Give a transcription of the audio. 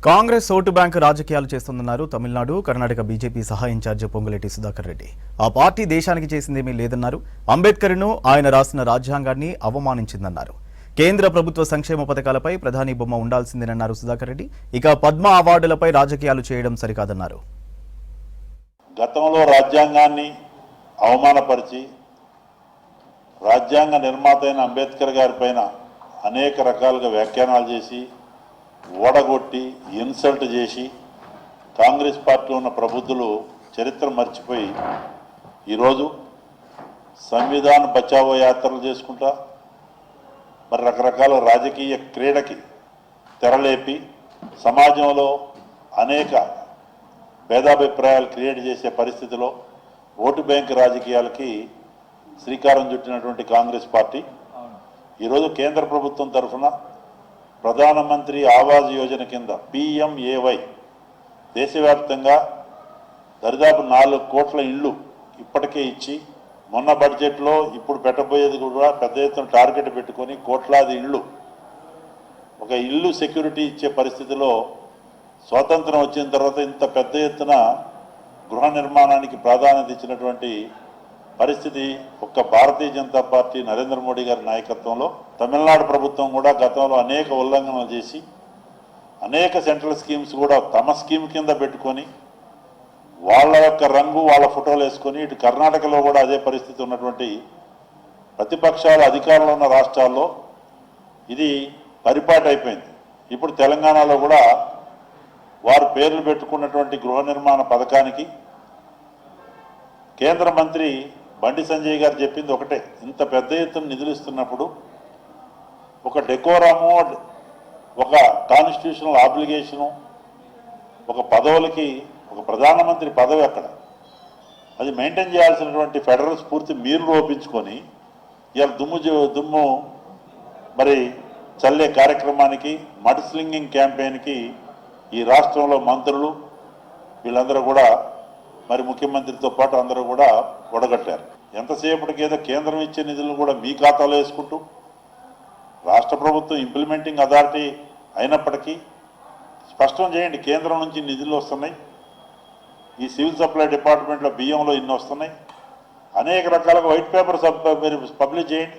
Congress vote bank రాజకీయాలు చేస్తుందన్నారు Tamil Nadu, Karnataka BJP సహా incharge Ponguleti Sudhakar Reddy. ఆ పార్టీ దేశానికి చేసిందేమీ లేదన్నారు. అంబేద్కర్ను ఆయన రాసిన రాజ్యాంగాన్ని అవమానించిందన్నారు. కేంద్ర ప్రభుత్వ సంక్షేమ పథకాలపై ప్రధాని బొమ్మ ఉండాల్సిందేనన్నారు సుధాకర్ రెడ్డి. ఇక పద్మ అవార్డులపై రాజకీయాలు చేయడం సరికాదన్నారు. గతంలో రాజ్యాంగాన్ని అవమానపరిచి రాజ్యాంగ నిర్మాత అయిన అంబేద్కర్ గారి పైన అనేక రకాలుగా వ్యాఖ్యానాలు చేసి ఓడగొట్టి ఇన్సల్ట్ చేసి కాంగ్రెస్ పార్టీలో ఉన్న ప్రబుద్ధులు చరిత్ర మర్చిపోయి ఈరోజు సంవిధాన బచావో యాత్రలు చేసుకుంటా మరి రకరకాల రాజకీయ క్రీడకి తెరలేపి సమాజంలో అనేక భేదాభిప్రాయాలు క్రియేట్ చేసే పరిస్థితిలో ఓటు బ్యాంక్ రాజకీయాలకి శ్రీకారం చుట్టినటువంటి కాంగ్రెస్ పార్టీ ఈరోజు కేంద్ర ప్రభుత్వం తరఫున ప్రధానమంత్రి ఆవాస్ యోజన కింద PMAY దేశవ్యాప్తంగా దరిదాపు 4 కోట్ల ఇళ్ళు ఇప్పటికే ఇచ్చి మొన్న బడ్జెట్లో ఇప్పుడు పెట్టబోయేది కూడా పెద్ద ఎత్తున టార్గెట్ పెట్టుకొని కోట్లాది ఇళ్ళు ఒక ఇల్లు సెక్యూరిటీ ఇచ్చే పరిస్థితిలో స్వాతంత్రం వచ్చిన తర్వాత ఇంత పెద్ద ఎత్తున గృహ నిర్మాణానికి ప్రాధాన్యత ఇచ్చినటువంటి పరిస్థితి ఒక్క భారతీయ జనతా పార్టీ నరేంద్ర మోడీ గారి నాయకత్వంలో తమిళనాడు ప్రభుత్వం కూడా గతంలో అనేక ఉల్లంఘనలు చేసి అనేక సెంట్రల్ స్కీమ్స్ కూడా తమ స్కీమ్ కింద పెట్టుకొని వాళ్ళ యొక్క రంగు వాళ్ళ ఫోటోలు వేసుకొని ఇటు కర్ణాటకలో కూడా అదే పరిస్థితి ఉన్నటువంటి ప్రతిపక్షాలు అధికారంలో ఉన్న రాష్ట్రాల్లో ఇది పరిపాటి అయిపోయింది. ఇప్పుడు తెలంగాణలో కూడా వారు పేర్లు పెట్టుకున్నటువంటి గృహ నిర్మాణ పథకానికి కేంద్ర మంత్రి బండి సంజయ్ గారు చెప్పింది ఒకటే, ఇంత పెద్ద ఎత్తున నిధులు ఇస్తున్నప్పుడు ఒక డెకోరాము, ఒక కాన్స్టిట్యూషనల్ ఆబ్లిగేషను, ఒక పదవులకి ఒక ప్రధానమంత్రి పదవి అక్కడ అది మెయింటైన్ చేయాల్సినటువంటి ఫెడరల్ స్ఫూర్తి మీరు లోపించుకొని ఇవాళ దుమ్ము మరి చల్లే కార్యక్రమానికి మడ్ స్లింగింగ్ క్యాంపెయిన్కి ఈ రాష్ట్రంలో మంత్రులు వీళ్ళందరూ కూడా మరి ముఖ్యమంత్రితో పాటు అందరూ కూడా ఒడగట్టారు. ఎంతసేపటికి ఏదో కేంద్రం ఇచ్చే నిధులను కూడా మీ ఖాతాలో వేసుకుంటూ రాష్ట్ర ప్రభుత్వం ఇంప్లిమెంటింగ్ అథారిటీ అయినప్పటికీ స్పష్టం చేయండి, కేంద్రం నుంచి నిధులు వస్తున్నాయి, ఈ సివిల్ సప్లై డిపార్ట్మెంట్లో బియ్యంలో ఇన్ని వస్తున్నాయి, అనేక రకాలుగా వైట్ పేపర్ మీరు పబ్లిష్ చేయండి.